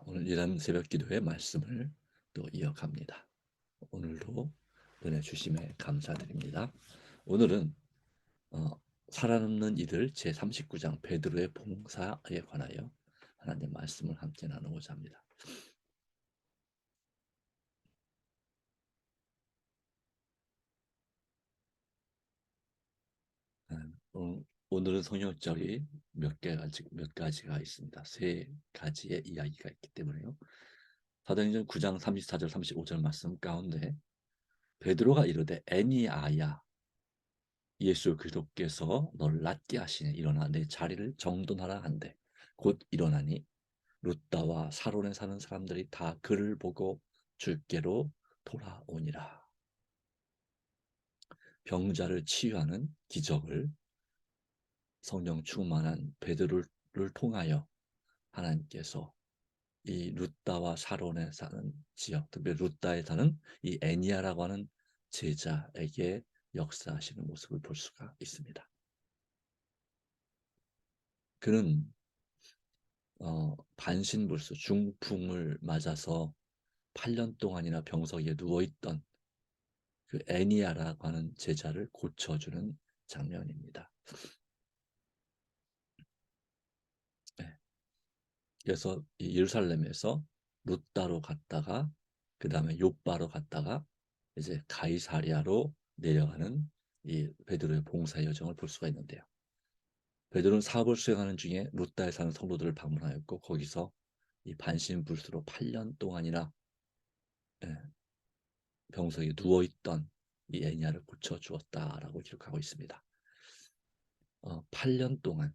오늘 이런 새벽 기도의 말씀을 또 이어갑니다. 오늘도 은혜 주심에 감사드립니다. 오늘은 살아남는 이들 제39장 베드로의 봉사에 관하여 하나님 말씀을 함께 나누고자 합니다. 오늘은 성경절이 몇 가지가 있습니다. 세 가지의 이야기가 있기 때문에요. 사도행전 9장 34절 35절 말씀 가운데 베드로가 이르되 애니아야 예수 그리스도께서 너를 낫게 하시니 일어나 내 자리를 정돈하라 한대 곧 일어나니 룻다와 사론에 사는 사람들이 다 그를 보고 주께로 돌아오니라. 병자를 치유하는 기적을 성령 충만한 베드로를 통하여 하나님께서 이 룻다와 사론에 사는 지역, 특히 룻다에 사는 이 애니아라고 하는 제자에게 역사하시는 모습을 볼 수가 있습니다. 그는 반신불수 중풍을 맞아서 8년 동안이나 병석에 누워있던 그 애니아라고 하는 제자를 고쳐주는 장면입니다. 네. 그래서 이 예루살렘에서 룻다로 갔다가 그 다음에 욥바로 갔다가 이제 가이사리아로 내려가는 이 베드로의 봉사 여정을 볼 수가 있는데요. 베드로는 사업을 수행하는 중에 룻다에 사는 성도들을 방문하였고 거기서 이 반신불수로 8년 동안이나 예, 병석에 누워있던 이 애니아를 고쳐주었다라고 기록하고 있습니다. 8년 동안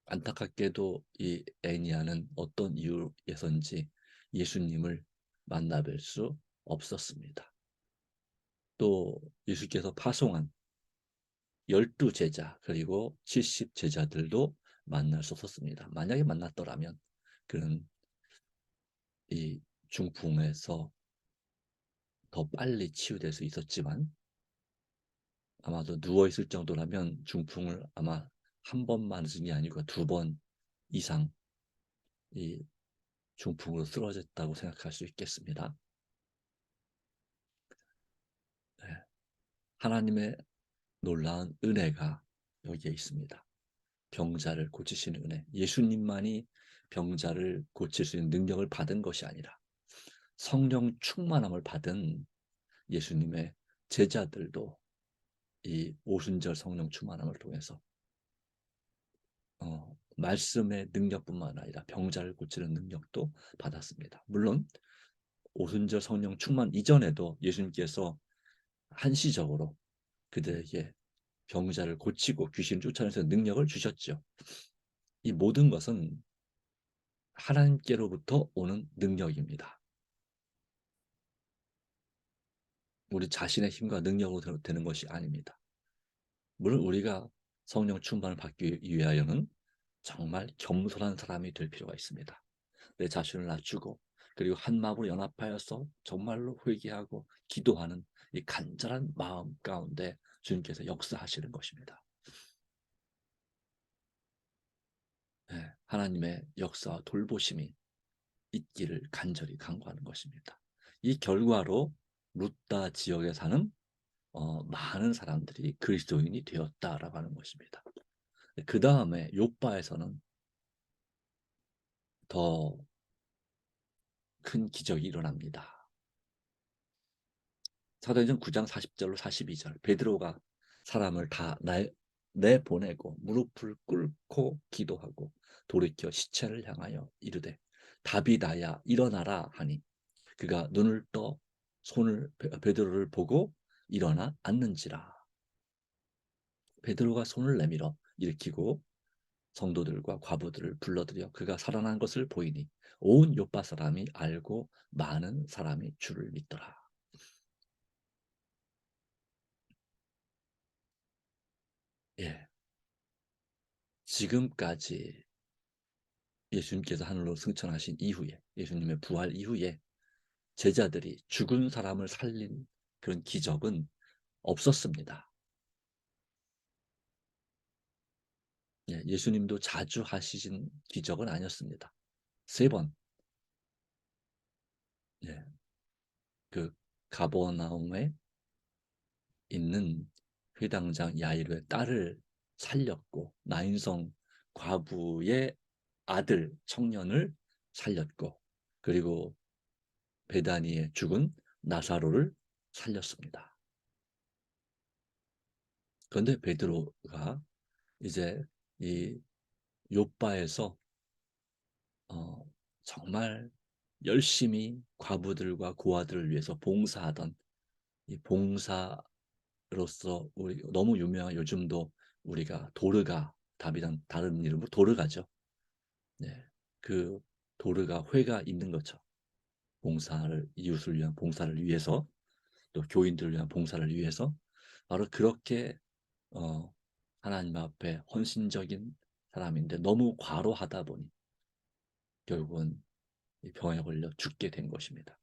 안타깝게도 이 애니아는 어떤 이유에선지 예수님을 만나뵐 수 없었습니다. 또 예수께서 파송한 12제자 그리고 70제자들도 만날 수 없었습니다. 만약에 만났더라면 그는 이 중풍에서 더 빨리 치유될 수 있었지만 아마도 누워있을 정도라면 중풍을 아마 한 번 맞은 게 아니고 2번 이상 이 중풍으로 쓰러졌다고 생각할 수 있겠습니다. 네. 하나님의 놀라운 은혜가 여기에 있습니다. 병자를 고치시는 은혜. 예수님만이 병자를 고칠 수 있는 능력을 받은 것이 아니라 성령 충만함을 받은 예수님의 제자들도 이 오순절 성령 충만함을 통해서 말씀의 능력뿐만 아니라 병자를 고치는 능력도 받았습니다. 물론 오순절 성령 충만 이전에도 예수님께서 한시적으로 그들에게 병자를 고치고 귀신을 쫓아내서 능력을 주셨죠. 이 모든 것은 하나님께로부터 오는 능력입니다. 우리 자신의 힘과 능력으로 되는 것이 아닙니다. 물론 우리가 성령 충만을 받기 위하여는 정말 겸손한 사람이 될 필요가 있습니다. 내 자신을 낮추고 그리고 한 마음으로 연합하여서 정말로 회개하고 기도하는 이 간절한 마음 가운데 주님께서 역사하시는 것입니다. 네, 하나님의 역사와 돌보심이 있기를 간절히 간구하는 것입니다. 이 결과로 룻다 지역에 사는 많은 사람들이 그리스도인이 되었다라고 하는 것입니다. 그 다음에 욥바에서는 더 큰 기적이 일어납니다. 사도행전 9장 40절로 42절 베드로가 사람을 다 내보내고 무릎을 꿇고 기도하고 돌이켜 시체를 향하여 이르되 다비다야 일어나라 하니 그가 눈을 떠 손을 베드로를 보고 일어나 앉는지라. 베드로가 손을 내밀어 일으키고 성도들과 과부들을 불러들여 그가 살아난 것을 보이니 온 요파 사람이 알고 많은 사람이 주를 믿더라. 예, 지금까지 예수님께서 하늘로 승천하신 이후에 예수님의 부활 이후에 제자들이 죽은 사람을 살린 그런 기적은 없었습니다. 예, 예수님도 자주 하시신 기적은 아니었습니다. 3번, 예, 그 가버나움에 있는 회당장 야이로의 딸을 살렸고, 나인성 과부의 아들 청년을 살렸고, 그리고 베다니에 죽은 나사로를 살렸습니다. 그런데 베드로가 이제 이 요바에서 정말 열심히 과부들과 고아들을 위해서 봉사하던 이 봉사로서 우리 너무 유명한, 요즘도 우리가 도르가, 답이란 다른 이름으로 도르가죠. 네, 그 도르가 회가 있는 것처럼 봉사를, 이웃을 위한 봉사를 위해서, 또 교인들을 위한 봉사를 위해서 바로 그렇게 어, 하나님 앞에 헌신적인 사람인데 너무 과로하다 보니 결국은 이 병에 걸려 죽게 된 것입니다.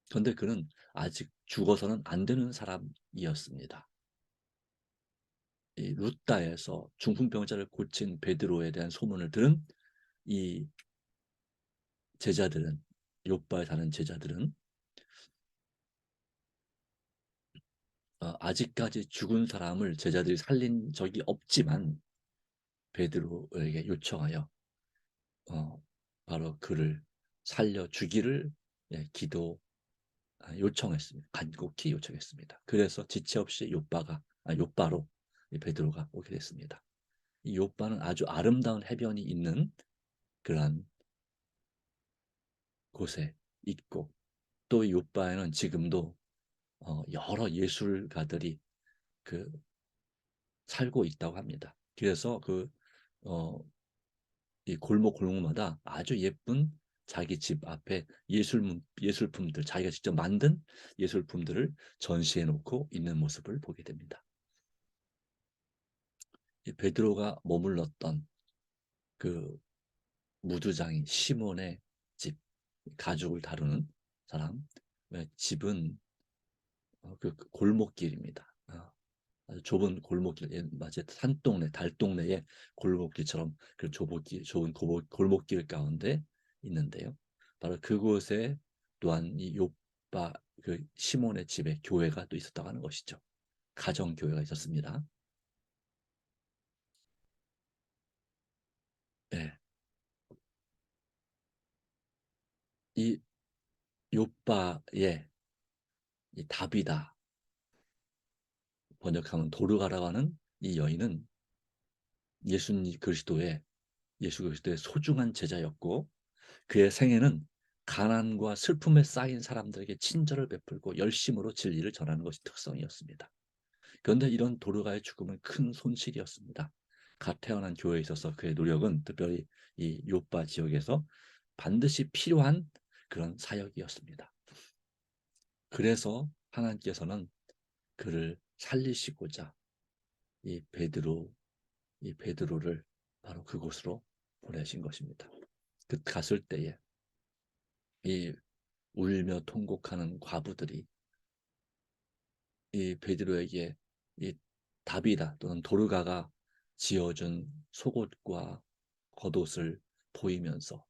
그런데 그는 아직 죽어서는 안 되는 사람이었습니다. 이 루다에서 중풍병자를 고친 베드로에 대한 소문을 들은 이 제자들은, 욥바에 사는 제자들은 아직까지 죽은 사람을 제자들이 살린 적이 없지만 베드로에게 요청하여 어, 바로 그를 살려주기를, 예, 요청했습니다. 간곡히 요청했습니다. 그래서 지체 없이 요바로 베드로가 오게 됐습니다. 이 요바는 아주 아름다운 해변이 있는 그러한 곳에 있고, 또 이 요바에는 지금도 여러 예술가들이 그 살고 있다고 합니다. 그래서 어, 이 골목마다 아주 예쁜 자기 집 앞에 예술품들, 자기가 직접 만든 예술품들을 전시해 놓고 있는 모습을 보게 됩니다. 이 베드로가 머물렀던 그 무두장인 시몬의 집, 가죽을 다루는 사람, 집은 그 골목길입니다. 아주 좁은 골목길, 마치 산동네, 달동네의 골목길처럼 그 좁은 골목길 가운데 있는데요. 바로 그곳에 또한 이 욥바 그 시몬의 집에 교회가 또 있었다고 하는 것이죠. 가정 교회가 있었습니다. 네. 이 욥바의 이 다비다, 번역하면 도르가라고 하는 이 여인은 예수 그리스도의 소중한 제자였고, 그의 생애는 가난과 슬픔에 쌓인 사람들에게 친절을 베풀고 열심으로 진리를 전하는 것이 특성이었습니다. 그런데 이런 도르가의 죽음은 큰 손실이었습니다. 갓 태어난 교회에 있어서 그의 노력은, 특별히 이 요빠 지역에서 반드시 필요한 그런 사역이었습니다. 그래서 하나님께서는 그를 살리시고자 이 베드로를 바로 그곳으로 보내신 것입니다. 그 갔을 때에 이 울며 통곡하는 과부들이 이 베드로에게 이 다비다 또는 도르가가 지어준 속옷과 겉옷을 보이면서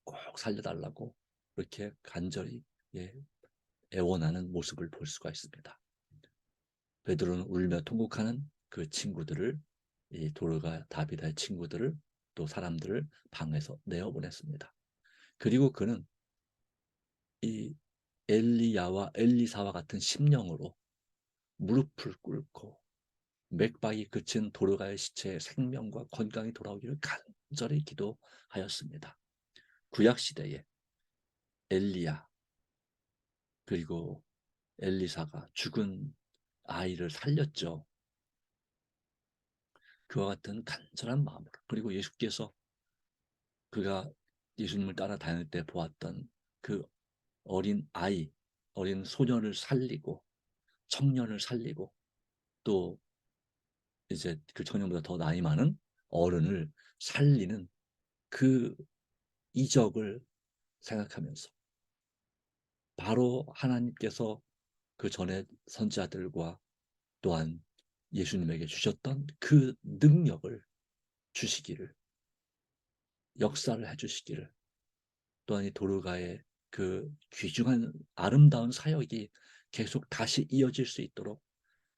꼭 살려달라고 그렇게 간절히, 예, 애원하는 모습을 볼 수가 있습니다. 베드로는 울며 통곡하는 그 친구들을, 이 도르가 다비다의 친구들을, 또 사람들을 방에서 내어보냈습니다. 그리고 그는 이 엘리야와 엘리사와 같은 심령으로 무릎을 꿇고 맥박이 그친 도르가의 시체에 생명과 건강이 돌아오기를 간절히 기도하였습니다. 구약 시대에 엘리야 그리고 엘리사가 죽은 아이를 살렸죠. 그와 같은 간절한 마음으로, 그리고 예수께서 그가 예수님을 따라 다닐 때 보았던 그 어린 아이, 어린 소년을 살리고 청년을 살리고, 또 이제 그 청년보다 더 나이 많은 어른을 살리는 그 이적을 생각하면서 바로 하나님께서 그 전에 선지자들과 또한 예수님에게 주셨던 그 능력을 주시기를, 역사를 해주시기를, 또한 이 도르가의 그 귀중한 아름다운 사역이 계속 다시 이어질 수 있도록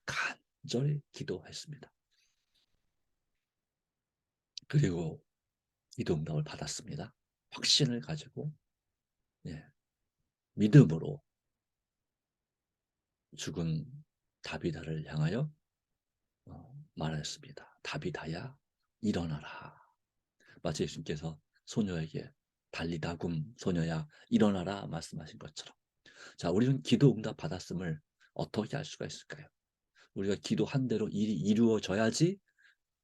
간절히 기도했습니다. 그리고 기도 응답을 받았습니다. 확신을 가지고, 예, 믿음으로 죽은 다비다를 향하여 말했습니다. 다비다야, 일어나라. 마치 예수님께서 소녀에게 달리다굼 소녀야 일어나라 말씀하신 것처럼, 자, 우리는 기도 응답 받았음을 어떻게 알 수가 있을까요? 우리가 기도한 대로 일이 이루어져야지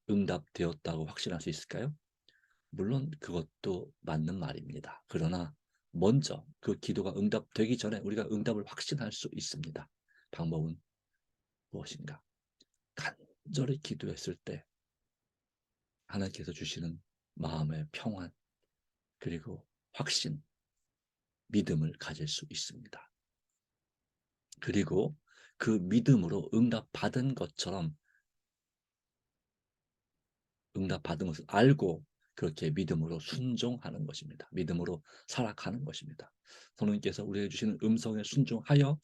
응답되었다고 확신할 수 있을까요? 물론 그것도 맞는 말입니다. 그러나 먼저 그 기도가 응답되기 전에 우리가 응답을 확신할 수 있습니다. 방법은 무엇인가? 간절히 기도했을 때 하나님께서 주시는 마음의 평안, 그리고 확신, 믿음을 가질 수 있습니다. 그리고 그 믿음으로 응답받은 것처럼, 응답받은 것을 알고 그렇게 믿음으로 순종하는 것입니다. 믿음으로 살아가는 것입니다. 성령님께서 우리에게 주시는 음성에 순종하여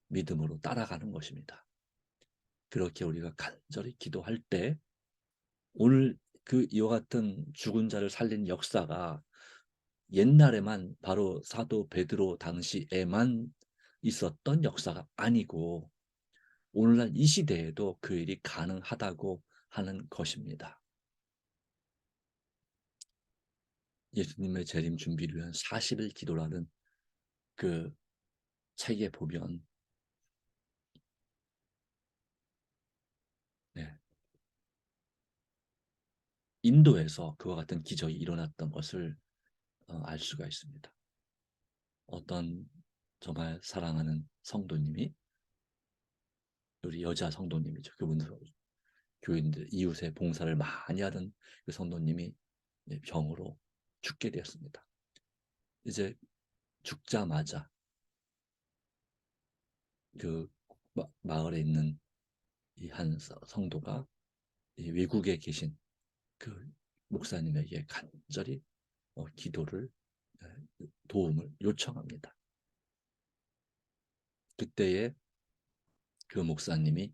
믿음으로 따라가는 것입니다. 그렇게 우리가 간절히 기도할 때 오늘 그 이와 같은 죽은 자를 살린 역사가 옛날에만, 바로 사도 베드로 당시에만 있었던 역사가 아니고 오늘날 이 시대에도 그 일이 가능하다고 하는 것입니다. 예수님의 재림 준비를 위한 40일 기도라는 그 책에 보면, 네, 인도에서 그와 같은 기적이 일어났던 것을 알 수가 있습니다. 어떤 정말 사랑하는 성도님이, 우리 여자 성도님이죠. 그분도 교인들 이웃의 봉사를 많이 하던 그 성도님이 병으로 죽게 되었습니다. 이제 죽자마자 그 마을에 있는 이 한 성도가 이 외국에 계신 그 목사님에게 간절히 기도를, 도움을 요청합니다. 그때에 그 목사님이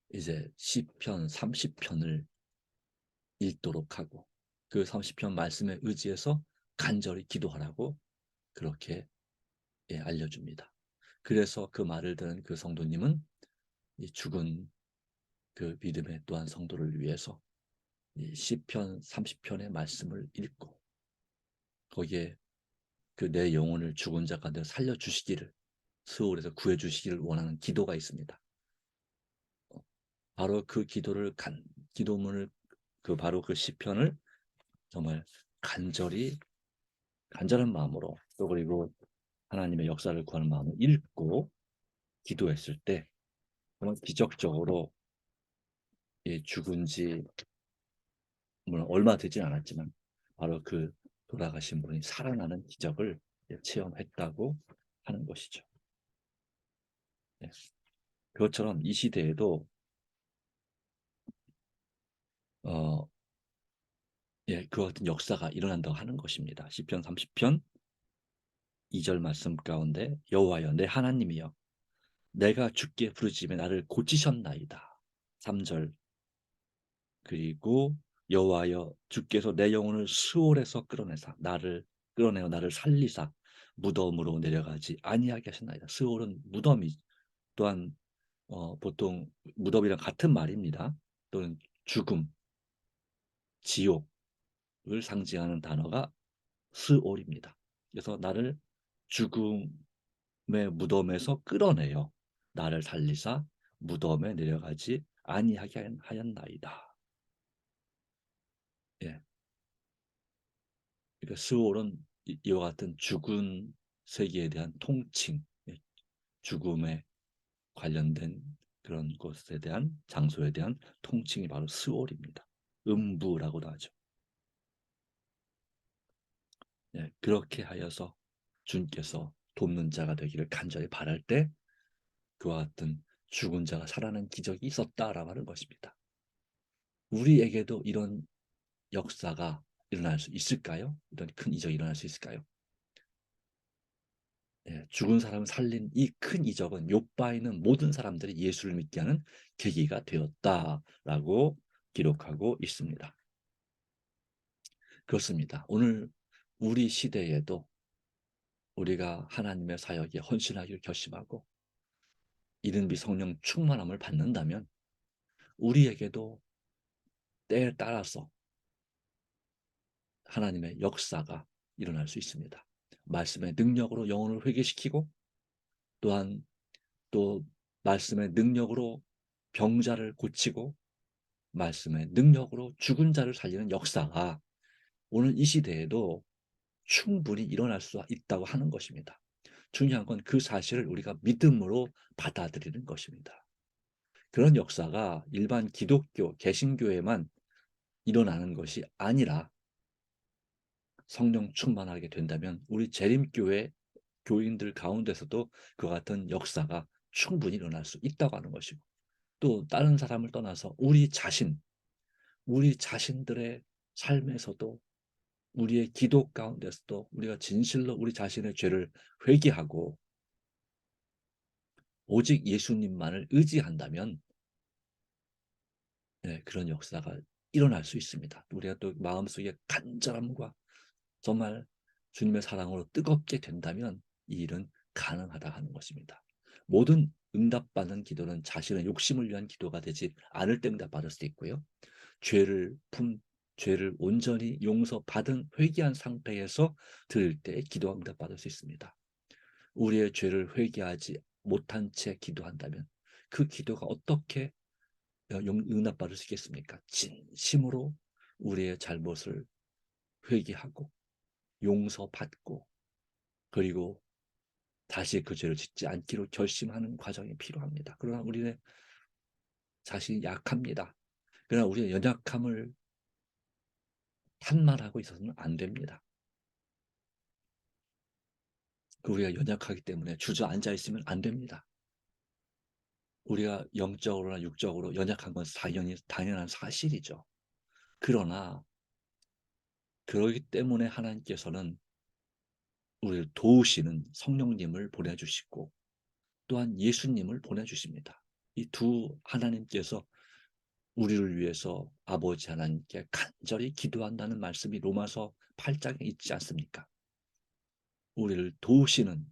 이제 시편 30편을 읽도록 하고 그 30편 말씀에 의지해서 간절히 기도하라고 그렇게 알려줍니다. 그래서 그 말을 들은 그 성도님은 이 죽은 그 믿음의 또한 성도를 위해서 이 시편 30편의 말씀을 읽고 거기에 그 내 영혼을 죽은 자 가운데 살려주시기를, 스올에서 구해주시기를 원하는 기도가 있습니다. 바로 그 기도문을, 그 바로 그 시편을 정말 간절한 마음으로, 또 그리고 하나님의 역사를 구하는 마음을 읽고 기도했을 때 정말 기적적으로 죽은 지 물론 얼마 되진 않았지만 바로 그 돌아가신 분이 살아나는 기적을 체험했다고 하는 것이죠. 네. 그것처럼 이 시대에도 그 같은 역사가 일어난다고 하는 것입니다. 시편 30편 2절 말씀 가운데 여호와여 내 하나님이여 내가 주께 부르짖음에 나를 고치셨나이다. 3절 그리고 여호와여 주께서 내 영혼을 수월에서 끌어내어 나를 살리사 무덤으로 내려가지 아니하게 하셨나이다. 스올은 무덤이, 또한 보통 무덤이랑 같은 말입니다. 또는 죽음, 지옥을 상징하는 단어가 스올입니다. 그래서 나를 죽음의 무덤에서 끌어내어 나를 살리사 무덤에 내려가지 아니하게 하였나이다. 예. 그러니까 스올은 이와 같은 죽은 세계에 대한 통칭, 죽음에 관련된 그런 것에 대한, 장소에 대한 통칭이 바로 스올입니다. 음부라고도 하죠. 그렇게 하여서 주님께서 돕는 자가 되기를 간절히 바랄 때 그와 같은 죽은 자가 살아난 기적이 있었다라고 하는 것입니다. 우리에게도 이런 역사가 일어날 수 있을까요? 이런 큰 이적이 일어날 수 있을까요? 예, 죽은 사람을 살린 이 큰 이적은 욥바에 있는 모든 사람들이 예수를 믿게 하는 계기가 되었다라고 기록하고 있습니다. 그렇습니다. 오늘 우리 시대에도 우리가 하나님의 사역에 헌신하기를 결심하고 이른비 성령 충만함을 받는다면 우리에게도 때에 따라서 하나님의 역사가 일어날 수 있습니다. 말씀의 능력으로 영혼을 회개시키고 또한 또 말씀의 능력으로 병자를 고치고 말씀의 능력으로 죽은 자를 살리는 역사가 오늘 이 시대에도 충분히 일어날 수 있다고 하는 것입니다. 중요한 건 그 사실을 우리가 믿음으로 받아들이는 것입니다. 그런 역사가 일반 기독교, 개신교에만 일어나는 것이 아니라 성령 충만하게 된다면 우리 재림교회 교인들 가운데서도 그 같은 역사가 충분히 일어날 수 있다고 하는 것이고 또 다른 사람을 떠나서 우리 자신들의 삶에서도 우리의 기도 가운데서도 우리가 진실로 우리 자신의 죄를 회개하고 오직 예수님만을 의지한다면 네, 그런 역사가 일어날 수 있습니다. 우리가 또 마음속에 간절함과 정말 주님의 사랑으로 뜨겁게 된다면 이 일은 가능하다 하는 것입니다. 모든 응답받는 기도는 자신의 욕심을 위한 기도가 되지 않을 때 응답받을 수도 있고요. 죄를 온전히 용서받은 회개한 상태에서 드릴 때 기도가 응답받을 수 있습니다. 우리의 죄를 회개하지 못한 채 기도한다면 그 기도가 어떻게 응답받을 수 있겠습니까? 진심으로 우리의 잘못을 회개하고 용서받고 그리고 다시 그 죄를 짓지 않기로 결심하는 과정이 필요합니다. 그러나 우리는 자신이 약합니다. 그러나 우리의 연약함을 탄말하고 있어서는 안 됩니다. 우리가 연약하기 때문에 주저앉아 있으면 안 됩니다. 우리가 영적으로나 육적으로 연약한 건 당연한 사실이죠. 그러나 그러기 때문에 하나님께서는 우리를 도우시는 성령님을 보내주시고 또한 예수님을 보내주십니다. 이 두 하나님께서 우리를 위해서 아버지 하나님께 간절히 기도한다는 말씀이 로마서 8장에 있지 않습니까? 우리를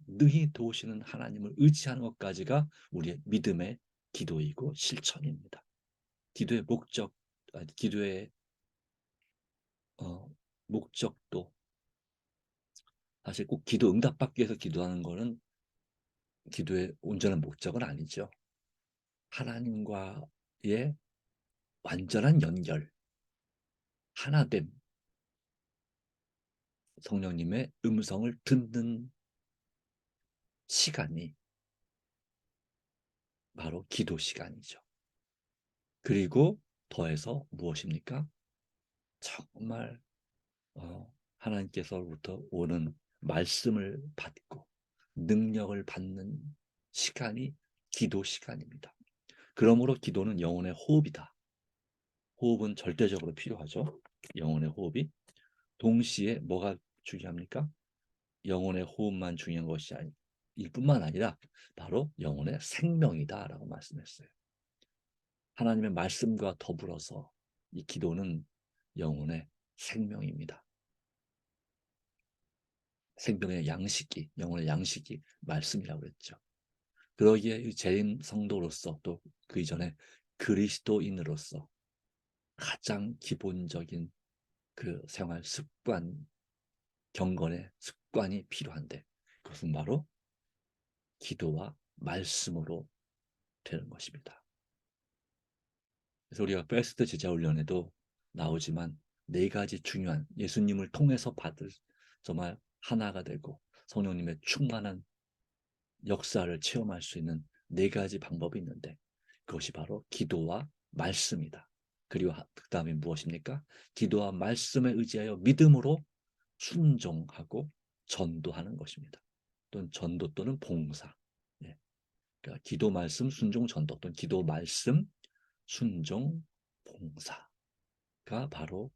능히 도우시는 하나님을 의지하는 것까지가 우리의 믿음의 기도이고 실천입니다. 기도의 기도의 목적도 사실 꼭 기도 응답받기 위해서 기도하는 것은 기도의 온전한 목적은 아니죠. 하나님과의 완전한 연결, 하나됨, 성령님의 음성을 듣는 시간이 바로 기도 시간이죠. 그리고 더해서 무엇입니까? 정말 하나님께서부터 오는 말씀을 받고 능력을 받는 시간이 기도 시간입니다. 그러므로 기도는 영혼의 호흡이다. 호흡은 절대적으로 필요하죠. 영혼의 호흡이. 동시에 뭐가 중요합니까? 영혼의 호흡만 중요한 것이 일 뿐만 아니라 바로 영혼의 생명이다라고 말씀했어요. 하나님의 말씀과 더불어서 이 기도는 영혼의 생명입니다. 생명의 양식이, 영혼의 양식이 말씀이라고 했죠. 그러기에 재림 성도로서 또 그 이전에 그리스도인으로서 가장 기본적인 그 생활 습관, 경건의 습관이 필요한데 그것은 바로 기도와 말씀으로 되는 것입니다. 그래서 우리가 베스트 제자 훈련에도 나오지만 네 가지 중요한 예수님을 통해서 받을 정말 하나가 되고 성령님의 충만한 역사를 체험할 수 있는 네 가지 방법이 있는데 그것이 바로 기도와 말씀이다. 그리고 그 다음에 무엇입니까? 기도와 말씀에 의지하여 믿음으로 순종하고 전도하는 것입니다. 또는 전도 또는 봉사. 예. 그러니까 기도 말씀 순종 전도 또는 기도 말씀 순종 봉사가 바로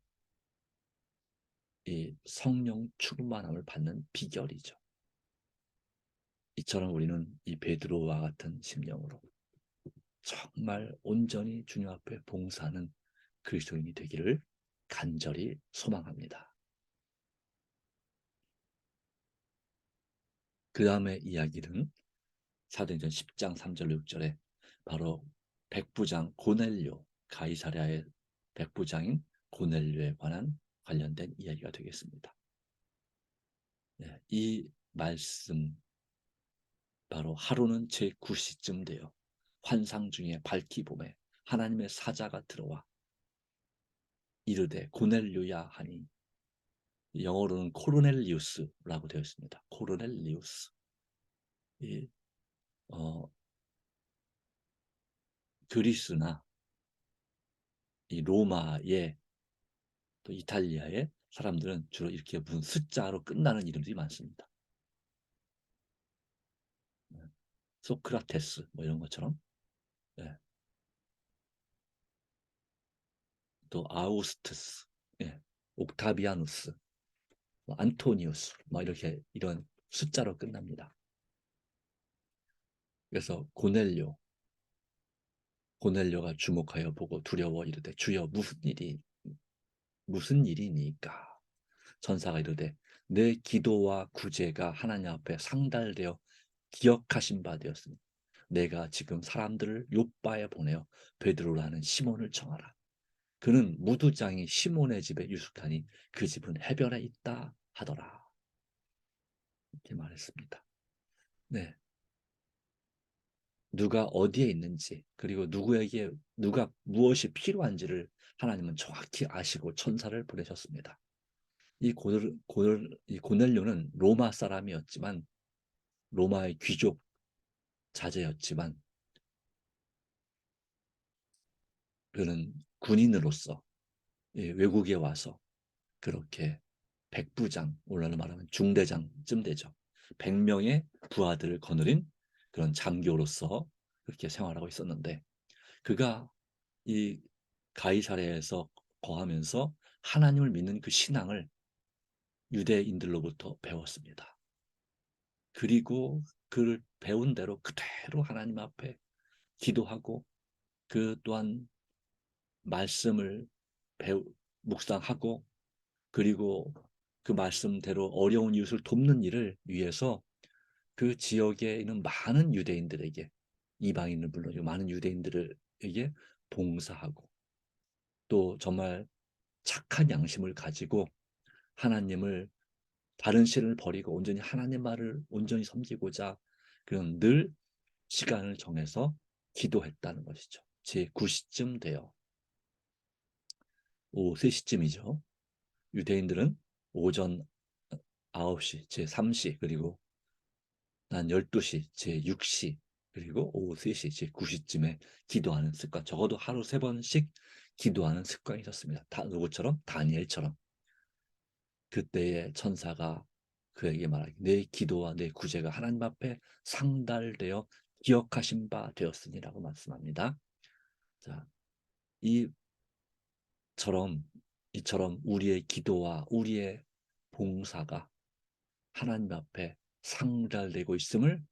이 성령 충만함을 받는 비결이죠. 이처럼 우리는 이 베드로와 같은 심령으로 정말 온전히 주님 앞에 봉사하는 그리스도인이 되기를 간절히 소망합니다. 그 다음에 이야기는 사도행전 10장 3절 6절에 바로 백부장 고넬료, 가이사랴의 백부장인 고넬료에 관한 관련된 이야기가 되겠습니다. 네, 이 말씀 바로 하루는 제9시쯤 되어 환상 중에 밝히 봄에 하나님의 사자가 들어와 이르되 고넬료야 하니, 영어로는 코르넬리우스라고 되어 있습니다. 코르넬리우스. 이, 그리스나 이 로마의 또 이탈리아의 사람들은 주로 이렇게 무슨 숫자로 끝나는 이름들이 많습니다. 소크라테스 뭐 이런 것처럼. 네. 또 아우스투스, 예. 옥타비아누스, 뭐 안토니우스 뭐 이렇게 이런 숫자로 끝납니다. 그래서 고넬료가 주목하여 보고 두려워 이르되 주여 무슨 일이니까. 천사가 이르되 내 기도와 구제가 하나님 앞에 상달되어 기억하신 바 되었으니 내가 지금 사람들을 욥바에 보내어 베드로라는 시몬을 청하라. 그는 무두장이 시몬의 집에 유숙하니 그 집은 해변에 있다 하더라. 이렇게 말했습니다. 네, 누가 어디에 있는지 그리고 누구에게 누가 무엇이 필요한지를 하나님은 정확히 아시고 천사를 보내셨습니다. 이 고넬료는 로마 사람이었지만, 로마의 귀족 자제였지만, 그는 군인으로서 외국에 와서 그렇게 백부장, 오늘날로 말하면 중대장쯤 되죠. 100명의 부하들을 거느린 그런 장교로서 그렇게 생활하고 있었는데, 그가 이 가이사랴에서 거하면서 하나님을 믿는 그 신앙을 유대인들로부터 배웠습니다. 그리고 그를 배운 대로 그대로 하나님 앞에 기도하고 그 또한 말씀을 묵상하고 그리고 그 말씀대로 어려운 이웃을 돕는 일을 위해서 그 지역에 있는 많은 유대인들에게, 이방인을 물론 많은 유대인들에게 봉사하고 또 정말 착한 양심을 가지고 하나님을, 다른 신을 버리고 온전히 하나님 말을 온전히 섬기고자 그런 늘 시간을 정해서 기도했다는 것이죠. 제9시쯤 되어, 오후 3시쯤이죠. 유대인들은 오전 9시, 제3시, 그리고 난 12시, 제6시, 그리고 오후 3시, 제9시쯤에 기도하는 습관, 적어도 하루 3번씩 기도하는 습관이 있었습니다. 누구처럼? 다니엘처럼. 그때의 천사가 그에게 말하기, 내 기도와 내 구제가 하나님 앞에 상달되어 기억하신 바 되었으니라고 말씀합니다. 자, 이처럼 우리의 기도와 우리의 봉사가 하나님 앞에 상달되고 있음을,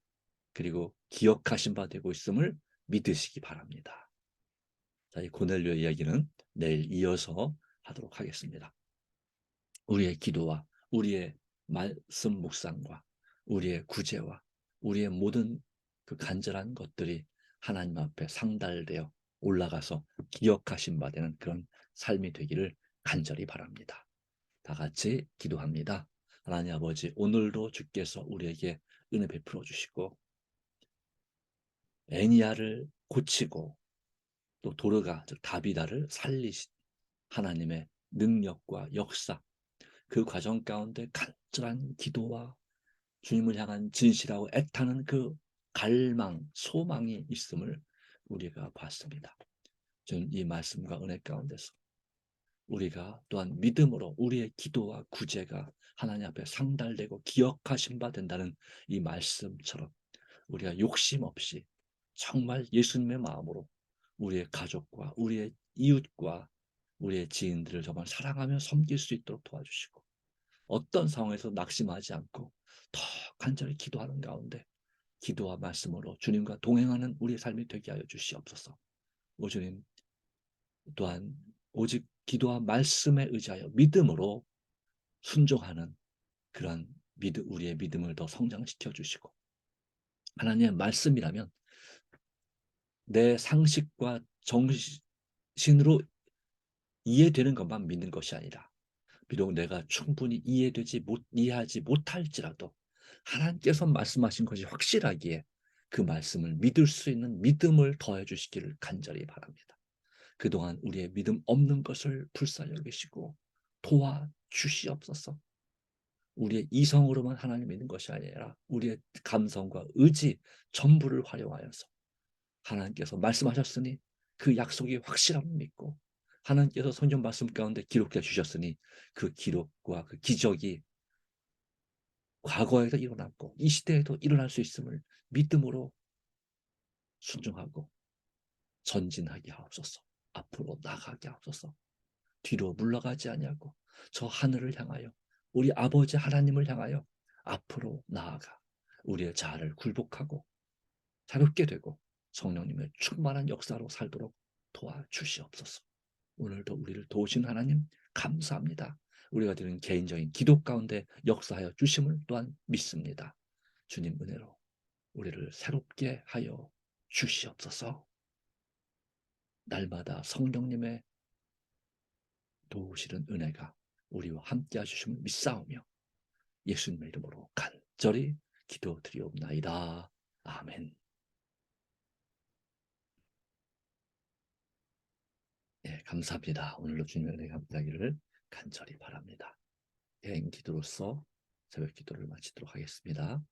그리고 기억하신 바 되고 있음을 믿으시기 바랍니다. 자, 이 고넬료 이야기는 내일 이어서 하도록 하겠습니다. 우리의 기도와 우리의 말씀 묵상과 우리의 구제와 우리의 모든 그 간절한 것들이 하나님 앞에 상달되어 올라가서 기억하신 바 되는 그런 삶이 되기를 간절히 바랍니다. 다 같이 기도합니다. 하나님 아버지, 오늘도 주께서 우리에게 은혜 베풀어 주시고 애니야를 고치고 또 도르가 즉 다비다를 살리신 하나님의 능력과 역사, 그 과정 가운데 간절한 기도와 주님을 향한 진실하고 애타는 그 갈망, 소망이 있음을 우리가 봤습니다. 저는 이 말씀과 은혜 가운데서 우리가 또한 믿음으로 우리의 기도와 구제가 하나님 앞에 상달되고 기억하신 바 된다는 이 말씀처럼 우리가 욕심 없이 정말 예수님의 마음으로 우리의 가족과 우리의 이웃과 우리의 지인들을 정말 사랑하며 섬길 수 있도록 도와주시고, 어떤 상황에서 낙심하지 않고 더 간절히 기도하는 가운데 기도와 말씀으로 주님과 동행하는 우리의 삶이 되게 하여 주시옵소서. 오 주님, 또한 오직 기도와 말씀에 의지하여 믿음으로 순종하는 그런 우리의 믿음을 더 성장시켜 주시고, 하나님의 말씀이라면 내 상식과 정신으로 이해되는 것만 믿는 것이 아니라, 비록 내가 충분히 이해하지 못할지라도 하나님께서 말씀하신 것이 확실하기에 그 말씀을 믿을 수 있는 믿음을 더해 주시기를 간절히 바랍니다. 그동안 우리의 믿음 없는 것을 불쌍히 여기시고 도와주시옵소서. 우리의 이성으로만 하나님 믿는 것이 아니라 우리의 감성과 의지 전부를 활용하여서 하나님께서 말씀하셨으니 그 약속이 확실함을 믿고, 하나님께서 성경 말씀 가운데 기록해 주셨으니 그 기록과 그 기적이 과거에도 일어났고 이 시대에도 일어날 수 있음을 믿음으로 순종하고 전진하게 하옵소서. 앞으로 나가게 하옵소서. 뒤로 물러가지 아니하고 저 하늘을 향하여, 우리 아버지 하나님을 향하여 앞으로 나아가 우리의 자아를 굴복하고 자유롭게 되고 성령님의 충만한 역사로 살도록 도와주시옵소서. 오늘도 우리를 도우신 하나님 감사합니다. 우리가 드리는 개인적인 기도 가운데 역사하여 주심을 또한 믿습니다. 주님 은혜로 우리를 새롭게 하여 주시옵소서. 날마다 성령님의 도우시는 은혜가 우리와 함께 하시심을 믿사오며 예수님의 이름으로 간절히 기도드리옵나이다. 아멘. 예, 감사합니다. 오늘도 주님의 은혜가 함께하기를 간절히 바랍니다. 개인 기도로서 새벽 기도를 마치도록 하겠습니다.